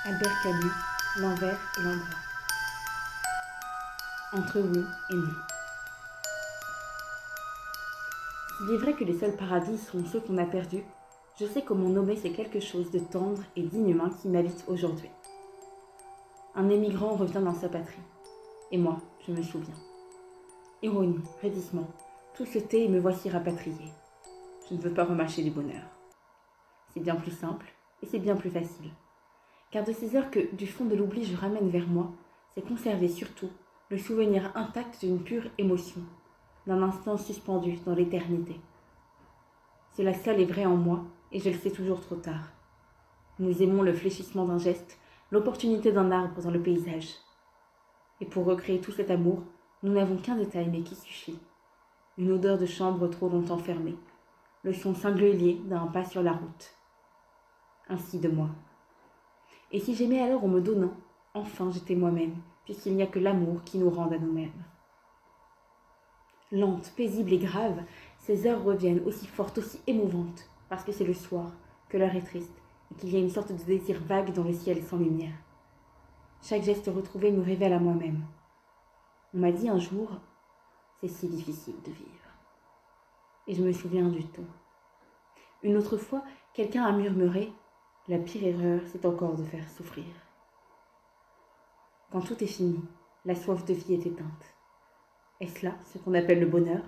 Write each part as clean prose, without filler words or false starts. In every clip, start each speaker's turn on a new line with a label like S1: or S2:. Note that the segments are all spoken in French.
S1: Albert Camus, l'envers et l'endroit. Entre oui et non. S'il est vrai que les seuls paradis sont ceux qu'on a perdus, je sais comment nommer ces quelque chose de tendre et d'inhumain qui m'habite aujourd'hui. Un émigrant revient dans sa patrie. Et moi, je me souviens. Ironie, raidissement, tout se tait et me voici rapatrié. Je ne veux pas remâcher du bonheur. C'est bien plus simple et c'est bien plus facile. Car de ces heures que, du fond de l'oubli, je ramène vers moi, c'est conserver surtout le souvenir intact d'une pure émotion, d'un instant suspendu dans l'éternité. Cela seul est vrai en moi, et je le sais toujours trop tard. Nous aimons le fléchissement d'un geste, l'opportunité d'un arbre dans le paysage. Et pour recréer tout cet amour, nous n'avons qu'un détail mais qui suffit. Une odeur de chambre trop longtemps fermée, le son singulier d'un pas sur la route. Ainsi de moi. Et si j'aimais alors en me donnant, enfin j'étais moi-même, puisqu'il n'y a que l'amour qui nous rende à nous-mêmes. Lentes, paisibles et graves, ces heures reviennent aussi fortes, aussi émouvantes, parce que c'est le soir, que l'heure est triste, et qu'il y a une sorte de désir vague dans le ciel sans lumière. Chaque geste retrouvé me révèle à moi-même. On m'a dit un jour, c'est si difficile de vivre. Et je me souviens du ton. Une autre fois, quelqu'un a murmuré, la pire erreur, c'est encore de faire souffrir. Quand tout est fini, la soif de vie est éteinte. Est-ce là ce qu'on appelle le bonheur?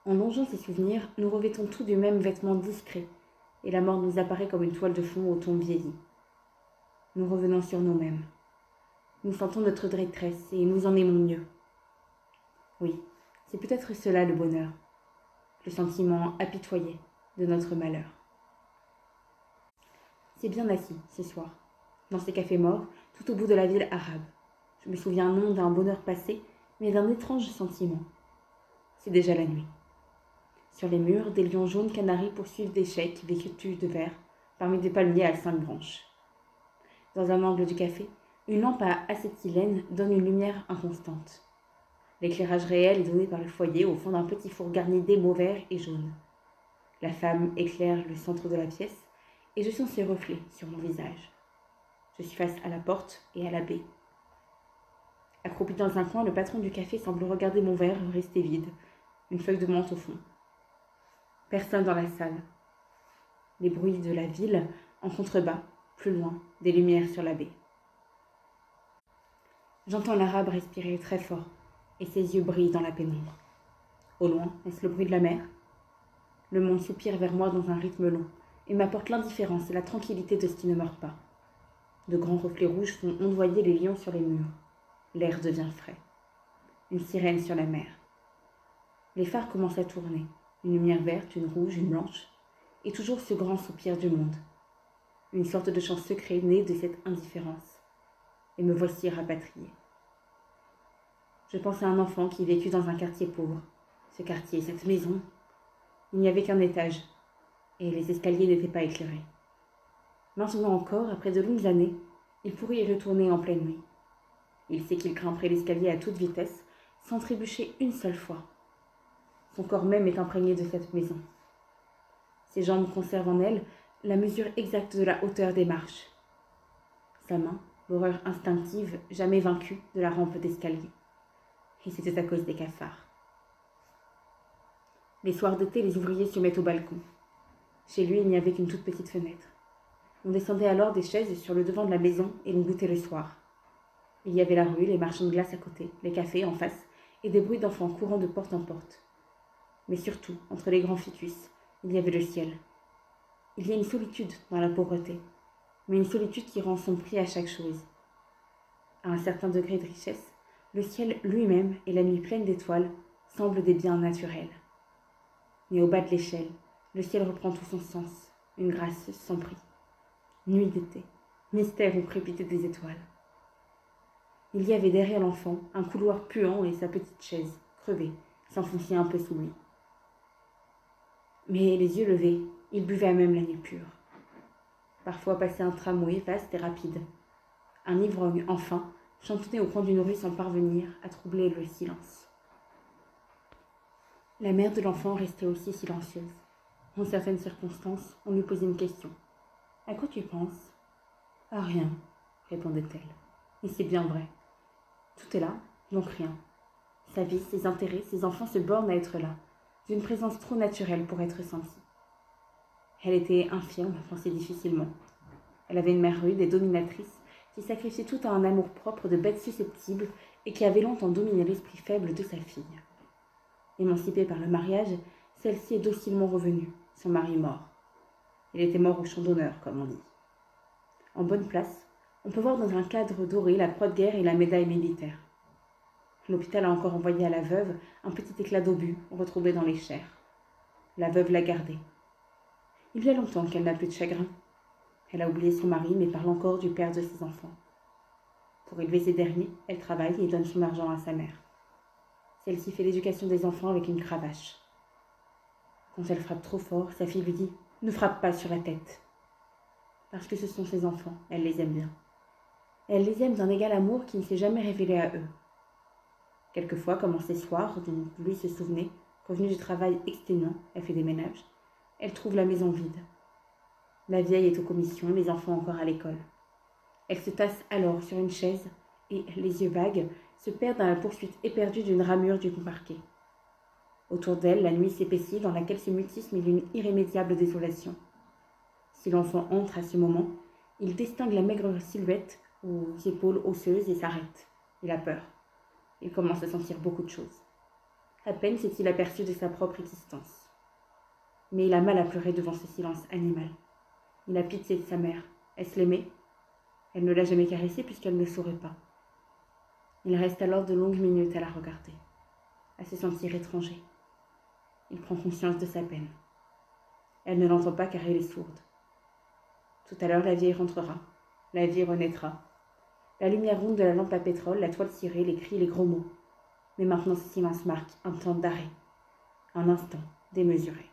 S1: En longeant ces souvenirs, nous revêtons tous du même vêtement discret, et la mort nous apparaît comme une toile de fond au ton vieilli. Nous revenons sur nous-mêmes. Nous sentons notre détresse et nous en aimons mieux. Oui, c'est peut-être cela le bonheur, le sentiment apitoyé de notre malheur. C'est bien assis, ce soir, dans ces cafés morts, tout au bout de la ville arabe. Je me souviens non d'un bonheur passé, mais d'un étrange sentiment. C'est déjà la nuit. Sur les murs, des lions jaunes canaris poursuivent des chèques vêtus de verre, parmi des palmiers à 5 branches. Dans un angle du café, une lampe à acétylène donne une lumière inconstante. L'éclairage réel est donné par le foyer au fond d'un petit four garni d'émaux verts et jaunes. La femme éclaire le centre de la pièce et je sens ses reflets sur mon visage. Je suis face à la porte et à la baie. Accroupi dans un coin, le patron du café semble regarder mon verre resté vide, une feuille de menthe au fond. Personne dans la salle. Les bruits de la ville, en contrebas, plus loin, des lumières sur la baie. J'entends l'arabe respirer très fort, et ses yeux brillent dans la pénombre. Au loin, est-ce le bruit de la mer? Le monde soupire vers moi dans un rythme long, et m'apporte l'indifférence et la tranquillité de ce qui ne meurt pas. De grands reflets rouges font ondoyer les lions sur les murs. L'air devient frais. Une sirène sur la mer. Les phares commencent à tourner. Une lumière verte, une rouge, une blanche. Et toujours ce grand soupir du monde. Une sorte de chant secret né de cette indifférence. Et me voici rapatriée. Je pense à un enfant qui vécut dans un quartier pauvre. Ce quartier, cette maison, il n'y avait qu'un étage. Et les escaliers n'étaient pas éclairés. Maintenant encore, après de longues années, il pourrait y retourner en pleine nuit. Il sait qu'il grimperait l'escalier à toute vitesse, sans trébucher une seule fois. Son corps même est imprégné de cette maison. Ses jambes conservent en elles la mesure exacte de la hauteur des marches. Sa main, l'horreur instinctive, jamais vaincue de la rampe d'escalier. Et c'était à cause des cafards. Les soirs d'été, les ouvriers se mettent au balcon. Chez lui, il n'y avait qu'une toute petite fenêtre. On descendait alors des chaises sur le devant de la maison et l'on goûtait le soir. Il y avait la rue, les marchands de glace à côté, les cafés en face, et des bruits d'enfants courant de porte en porte. Mais surtout, entre les grands ficus, il y avait le ciel. Il y a une solitude dans la pauvreté, mais une solitude qui rend son prix à chaque chose. À un certain degré de richesse, le ciel lui-même et la nuit pleine d'étoiles semblent des biens naturels. Mais au bas de l'échelle, le ciel reprend tout son sens, une grâce sans prix. Nuit d'été, mystère où crépitaient des étoiles. Il y avait derrière l'enfant un couloir puant et sa petite chaise, crevée, s'enfonçait un peu sous lui. Mais les yeux levés, il buvait à même la nuit pure. Parfois passait un tramway vaste et rapide. Un ivrogne, enfin, chantonnait au coin d'une rue sans parvenir à troubler le silence. La mère de l'enfant restait aussi silencieuse. En certaines circonstances, on lui posait une question. « À quoi tu penses ?» Ah, rien, répondait-elle. Et c'est bien vrai. Tout est là, donc rien. Sa vie, ses intérêts, ses enfants se bornent à être là, d'une présence trop naturelle pour être sentie. Elle était infirme, pensait difficilement. Elle avait une mère rude et dominatrice qui sacrifiait tout à un amour-propre de bête susceptible et qui avait longtemps dominé l'esprit faible de sa fille. Émancipée par le mariage, celle-ci est docilement revenue, son mari mort. Il était mort au champ d'honneur, comme on dit. En bonne place, on peut voir dans un cadre doré la croix de guerre et la médaille militaire. L'hôpital a encore envoyé à la veuve un petit éclat d'obus retrouvé dans les chairs. La veuve l'a gardé. Il y a longtemps qu'elle n'a plus de chagrin. Elle a oublié son mari, mais parle encore du père de ses enfants. Pour élever ces derniers, elle travaille et donne son argent à sa mère. Celle-ci fait l'éducation des enfants avec une cravache. Quand elle frappe trop fort, sa fille lui dit « Ne frappe pas sur la tête ». Parce que ce sont ses enfants, elle les aime bien. Elle les aime d'un égal amour qui ne s'est jamais révélé à eux. Quelquefois, comme en ces soirs dont lui se souvenait, revenue du travail exténuant, elle fait des ménages, elle trouve la maison vide. La vieille est aux commissions, les enfants encore à l'école. Elle se tasse alors sur une chaise et, les yeux vagues, se perd dans la poursuite éperdue d'une ramure du parquet. Autour d'elle, la nuit s'épaissit dans laquelle se mutisme une irrémédiable désolation. Si l'enfant entre à ce moment, il distingue la maigre silhouette aux épaules osseuses et s'arrête. Il a peur. Il commence à sentir beaucoup de choses. À peine s'est-il aperçu de sa propre existence. Mais il a mal à pleurer devant ce silence animal. Il a pitié de sa mère. Est-ce l'aimer ? Elle ne l'a jamais caressée puisqu'elle ne saurait pas. Il reste alors de longues minutes à la regarder, à se sentir étranger. Il prend conscience de sa peine. Elle ne l'entend pas car elle est sourde. Tout à l'heure, la vieille rentrera. La vie renaîtra. La lumière ronde de la lampe à pétrole, la toile cirée, les cris, les gros mots. Mais maintenant, ce silence marque un temps d'arrêt. Un instant démesuré.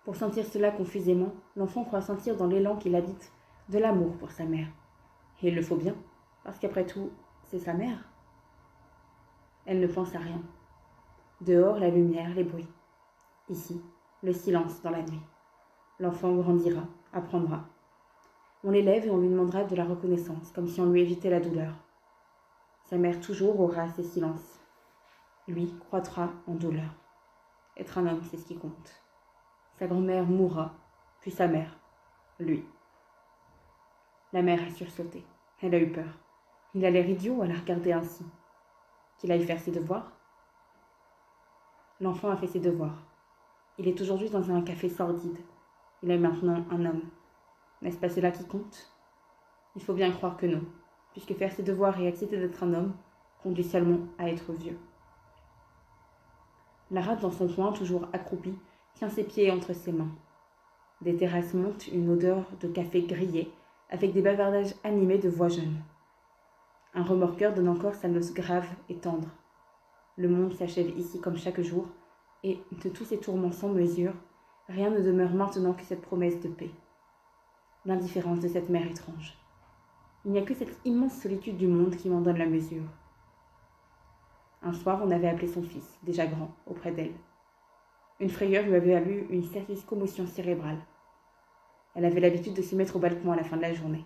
S1: Pour sentir cela confusément, l'enfant croit sentir dans l'élan qu'il habite de l'amour pour sa mère. Et il le faut bien, parce qu'après tout, c'est sa mère. Elle ne pense à rien. Dehors, la lumière, les bruits. Ici, le silence dans la nuit. L'enfant grandira, apprendra. On l'élève et on lui demandera de la reconnaissance, comme si on lui évitait la douleur. Sa mère toujours aura ses silences. Lui croîtra en douleur. Être un homme, c'est ce qui compte. Sa grand-mère mourra, puis sa mère, lui. La mère a sursauté. Elle a eu peur. Il a l'air idiot à la regarder ainsi. Qu'il aille faire ses devoirs. L'enfant a fait ses devoirs. Il est aujourd'hui dans un café sordide. Il est maintenant un homme. N'est-ce pas cela qui compte ? Il faut bien croire que non, puisque faire ses devoirs et accepter d'être un homme conduit seulement à être vieux. La rate dans son coin, toujours accroupie, tient ses pieds entre ses mains. Des terrasses montent une odeur de café grillé, avec des bavardages animés de voix jeunes. Un remorqueur donne encore sa noce grave et tendre. Le monde s'achève ici comme chaque jour, et de tous ces tourments sans mesure, rien ne demeure maintenant que cette promesse de paix. L'indifférence de cette mère étrange. Il n'y a que cette immense solitude du monde qui m'en donne la mesure. Un soir, on avait appelé son fils, déjà grand, auprès d'elle. Une frayeur lui avait valu une sérieuse commotion cérébrale. Elle avait l'habitude de se mettre au balcon à la fin de la journée.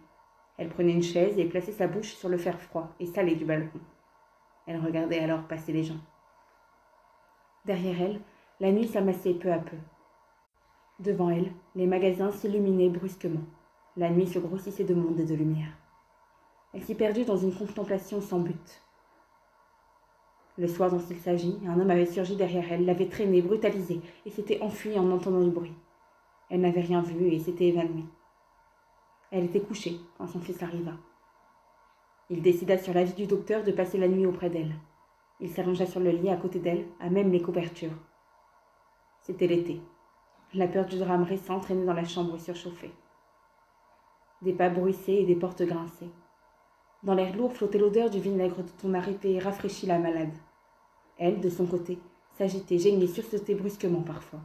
S1: Elle prenait une chaise et plaçait sa bouche sur le fer froid et salé du balcon. Elle regardait alors passer les gens. Derrière elle, la nuit s'amassait peu à peu. Devant elle, les magasins s'illuminaient brusquement. La nuit se grossissait de monde et de lumière. Elle s'y perdut dans une contemplation sans but. Le soir dont il s'agit, un homme avait surgi derrière elle, l'avait traînée, brutalisée, et s'était enfui en entendant le bruit. Elle n'avait rien vu et s'était évanouie. Elle était couchée quand son fils arriva. Il décida sur l'avis du docteur de passer la nuit auprès d'elle. Il s'allongea sur le lit à côté d'elle, à même les couvertures. C'était l'été. La peur du drame récent traînait dans la chambre surchauffée. Des pas bruissaient et des portes grinçaient. Dans l'air lourd flottait l'odeur du vinaigre dont on arrivait rafraîchit la malade. Elle, de son côté, s'agitait, geignait, sursautait brusquement parfois.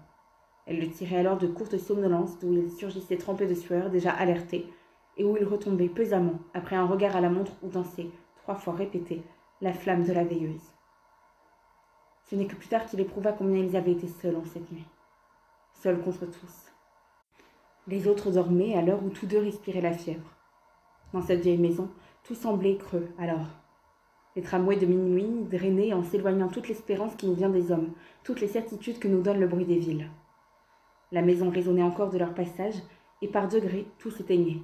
S1: Elle le tirait alors de courtes somnolences d'où il surgissait trempé de sueur, déjà alerté, et où il retombait pesamment, après un regard à la montre où dansait, 3 fois répété, la flamme de la veilleuse. Ce n'est que plus tard qu'il éprouva combien ils avaient été seuls en cette nuit. Seuls contre tous. Les autres dormaient à l'heure où tous deux respiraient la fièvre. Dans cette vieille maison, tout semblait creux alors. Les tramways de minuit drainaient en s'éloignant toute l'espérance qui nous vient des hommes, toutes les certitudes que nous donne le bruit des villes. La maison résonnait encore de leur passage, et par degrés, tout s'éteignait.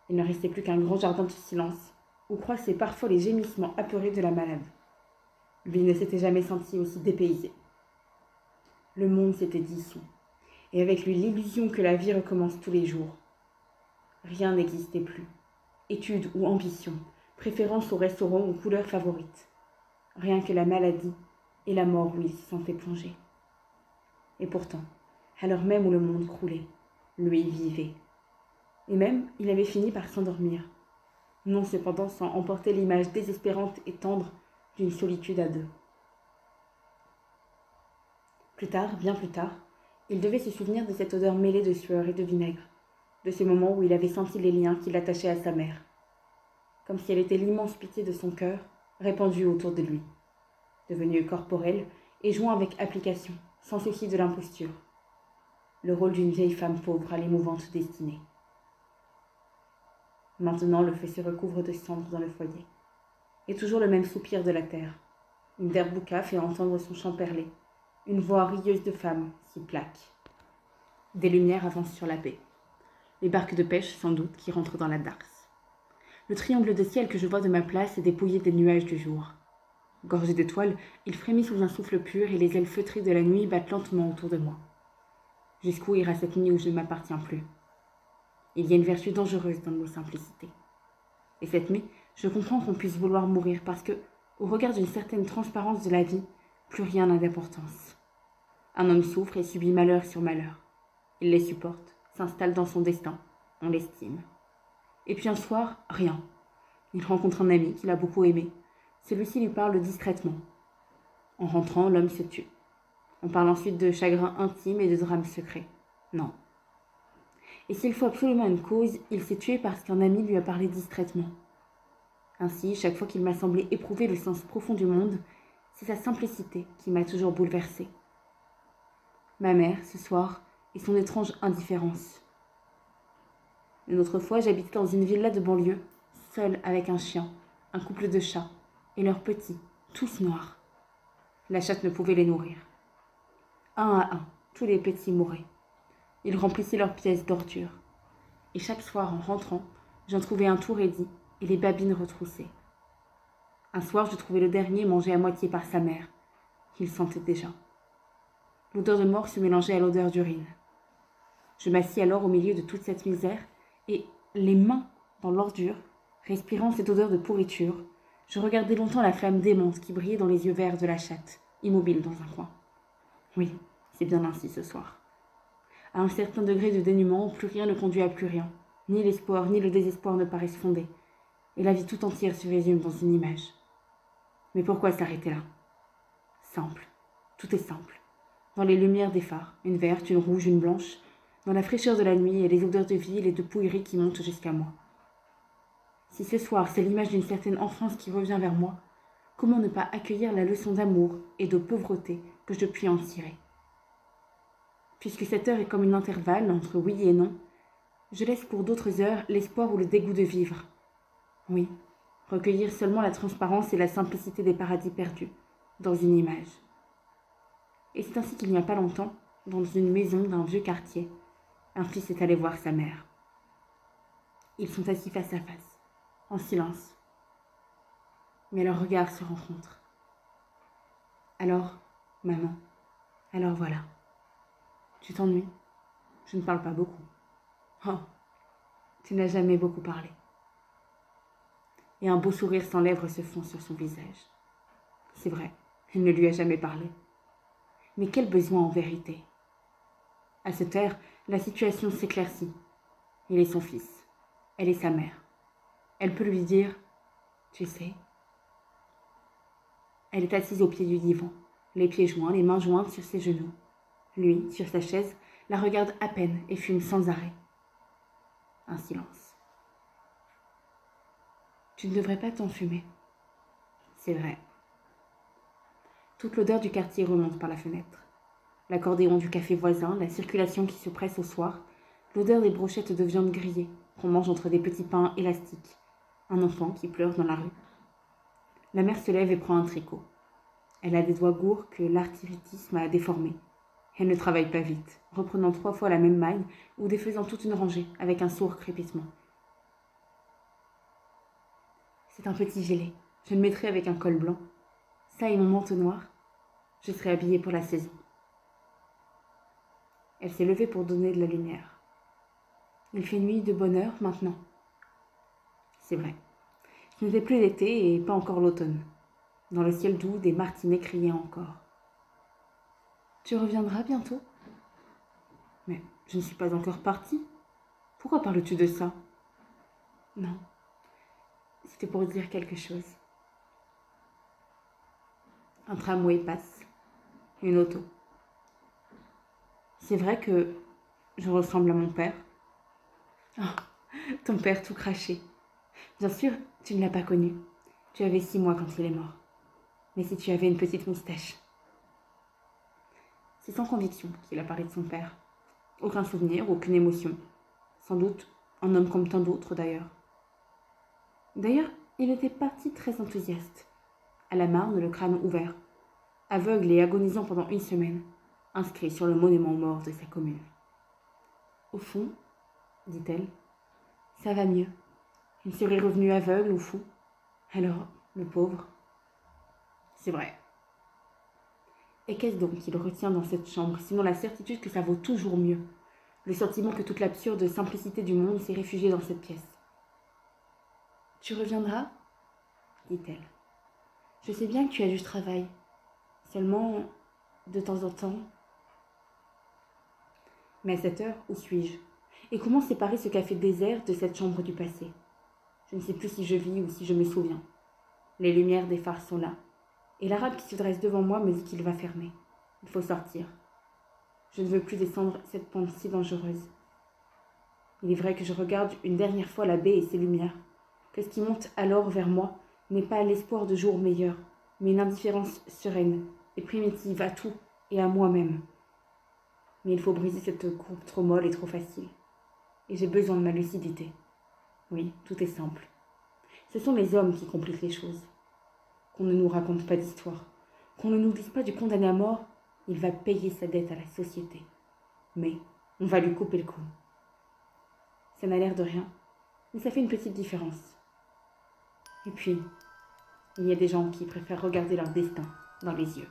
S1: Il ne restait plus qu'un grand jardin de silence, où croissaient parfois les gémissements apeurés de la malade. Lui ne s'était jamais senti aussi dépaysé. Le monde s'était dissous, et avec lui l'illusion que la vie recommence tous les jours. Rien n'existait plus. Études ou ambition, préférence au restaurant ou couleurs favorites. Rien que la maladie et la mort où il se sentait plongé. Et pourtant, à l'heure même où le monde croulait, lui vivait. Et même, il avait fini par s'endormir. Non cependant sans emporter l'image désespérante et tendre d'une solitude à deux. Plus tard, bien plus tard, il devait se souvenir de cette odeur mêlée de sueur et de vinaigre, de ce moment où il avait senti les liens qui l'attachaient à sa mère, comme si elle était l'immense pitié de son cœur répandue autour de lui, devenue corporelle et jouant avec application, sans souci de l'imposture, le rôle d'une vieille femme pauvre à l'émouvante destinée. Maintenant, le feu se recouvre de cendres dans le foyer, et toujours le même soupir de la terre. Une derbouka fait entendre son chant perlé, une voix rieuse de femme s'y plaque. Des lumières avancent sur la baie. Les barques de pêche, sans doute, qui rentrent dans la darse. Le triangle de ciel que je vois de ma place est dépouillé des nuages du jour. Gorgé d'étoiles, il frémit sous un souffle pur et les ailes feutrées de la nuit battent lentement autour de moi. Jusqu'où ira cette nuit où je ne m'appartiens plus? Il y a une vertu dangereuse dans nos simplicités. Et cette nuit, je comprends qu'on puisse vouloir mourir parce que, au regard d'une certaine transparence de la vie, plus rien n'a d'importance. Un homme souffre et subit malheur sur malheur. Il les supporte, s'installe dans son destin, on l'estime. Et puis un soir, rien. Il rencontre un ami qu'il a beaucoup aimé. Celui-ci lui parle distraitement. En rentrant, l'homme se tue. On parle ensuite de chagrin intime et de drame secret. Non. Et s'il faut absolument une cause, il s'est tué parce qu'un ami lui a parlé distraitement. Ainsi, chaque fois qu'il m'a semblé éprouver le sens profond du monde, c'est sa simplicité qui m'a toujours bouleversée. Ma mère, ce soir, et son étrange indifférence. Une autre fois, j'habitais dans une villa de banlieue, seule avec un chien, un couple de chats, et leurs petits, tous noirs. La chatte ne pouvait les nourrir. Un à un, tous les petits mouraient. Ils remplissaient leurs pièces d'ordures. Et chaque soir, en rentrant, j'en trouvais un tout raidi et les babines retroussées. Un soir, je trouvais le dernier mangé à moitié par sa mère. Il sentait déjà. L'odeur de mort se mélangeait à l'odeur d'urine. Je m'assis alors au milieu de toute cette misère et, les mains dans l'ordure, respirant cette odeur de pourriture, je regardais longtemps la flamme démente qui brillait dans les yeux verts de la chatte, immobile dans un coin. Oui, c'est bien ainsi ce soir. À un certain degré de dénuement, plus rien ne conduit à plus rien. Ni l'espoir ni le désespoir ne paraissent fondés. Et la vie tout entière se résume dans une image. Mais pourquoi s'arrêter là? Simple. Tout est simple. Dans les lumières des phares, une verte, une rouge, une blanche, dans la fraîcheur de la nuit et les odeurs de ville et de pouillerie qui montent jusqu'à moi. Si ce soir c'est l'image d'une certaine enfance qui revient vers moi, comment ne pas accueillir la leçon d'amour et de pauvreté que je puis en tirer? Puisque cette heure est comme une intervalle entre oui et non, je laisse pour d'autres heures l'espoir ou le dégoût de vivre. Oui, recueillir seulement la transparence et la simplicité des paradis perdus, dans une image. Et c'est ainsi qu'il n'y a pas longtemps, dans une maison d'un vieux quartier, un fils est allé voir sa mère. Ils sont assis face à face, en silence. Mais leurs regards se rencontrent. Alors, maman, alors voilà. Tu t'ennuies? Je ne parle pas beaucoup. Oh, tu n'as jamais beaucoup parlé. Et un beau sourire sans lèvres se fond sur son visage. C'est vrai, il ne lui a jamais parlé. Mais quel besoin en vérité? À se taire, la situation s'éclaircit. Il est son fils. Elle est sa mère. Elle peut lui dire « Tu sais ». Elle est assise au pied du divan, les pieds joints, les mains jointes sur ses genoux. Lui, sur sa chaise, la regarde à peine et fume sans arrêt. Un silence. Tu ne devrais pas t'enfumer. C'est vrai. Toute l'odeur du quartier remonte par la fenêtre. L'accordéon du café voisin, la circulation qui se presse au soir, l'odeur des brochettes de viande grillée qu'on mange entre des petits pains élastiques, un enfant qui pleure dans la rue. La mère se lève et prend un tricot. Elle a des doigts gourds que l'arthritisme a déformés. Elle ne travaille pas vite, reprenant 3 fois la même maille ou défaisant toute une rangée avec un sourd crépitement. C'est un petit gilet. Je le mettrai avec un col blanc. Ça et mon manteau noir. Je serai habillée pour la saison. Elle s'est levée pour donner de la lumière. Il fait nuit de bonne heure maintenant. C'est vrai. Ce n'était plus l'été et pas encore l'automne. Dans le ciel doux, des martinets criaient encore. Tu reviendras bientôt ? Mais je ne suis pas encore partie. Pourquoi parles-tu de ça ? Non, c'était pour dire quelque chose. Un tramway passe. Une auto. C'est vrai que je ressemble à mon père. Oh, ton père tout craché. Bien sûr, tu ne l'as pas connu. Tu avais 6 mois quand il est mort. Mais si tu avais une petite moustache. C'est sans conviction qu'il a parlé de son père. Aucun souvenir, aucune émotion. Sans doute un homme comme tant d'autres d'ailleurs. D'ailleurs, il était parti très enthousiaste. À la Marne, le crâne ouvert. Aveugle et agonisant pendant 1 semaine. Inscrit sur le monument aux morts de sa commune. Au fond, dit-elle, ça va mieux. Il serait revenu aveugle ou fou. Alors, le pauvre. C'est vrai. Et qu'est-ce donc qu'il retient dans cette chambre, sinon la certitude que ça vaut toujours mieux, le sentiment que toute l'absurde simplicité du monde s'est réfugiée dans cette pièce. Tu reviendras ? Dit-elle. Je sais bien que tu as du travail. Seulement, de temps en temps... Mais à cette heure, où suis-je ? Et comment séparer ce café désert de cette chambre du passé ? Je ne sais plus si je vis ou si je me souviens. Les lumières des phares sont là. Et l'arabe qui se dresse devant moi me dit qu'il va fermer. Il faut sortir. Je ne veux plus descendre cette pente si dangereuse. Il est vrai que je regarde une dernière fois la baie et ses lumières, que ce qui monte alors vers moi n'est pas l'espoir de jours meilleurs, mais une indifférence sereine et primitive à tout et à moi-même. Mais il faut briser cette courbe trop molle et trop facile. Et j'ai besoin de ma lucidité. Oui, tout est simple. Ce sont les hommes qui compliquent les choses. Qu'on ne nous raconte pas d'histoire, qu'on ne nous dise pas du condamné à mort, il va payer sa dette à la société. Mais on va lui couper le cou. Ça n'a l'air de rien, mais ça fait une petite différence. Et puis, il y a des gens qui préfèrent regarder leur destin dans les yeux.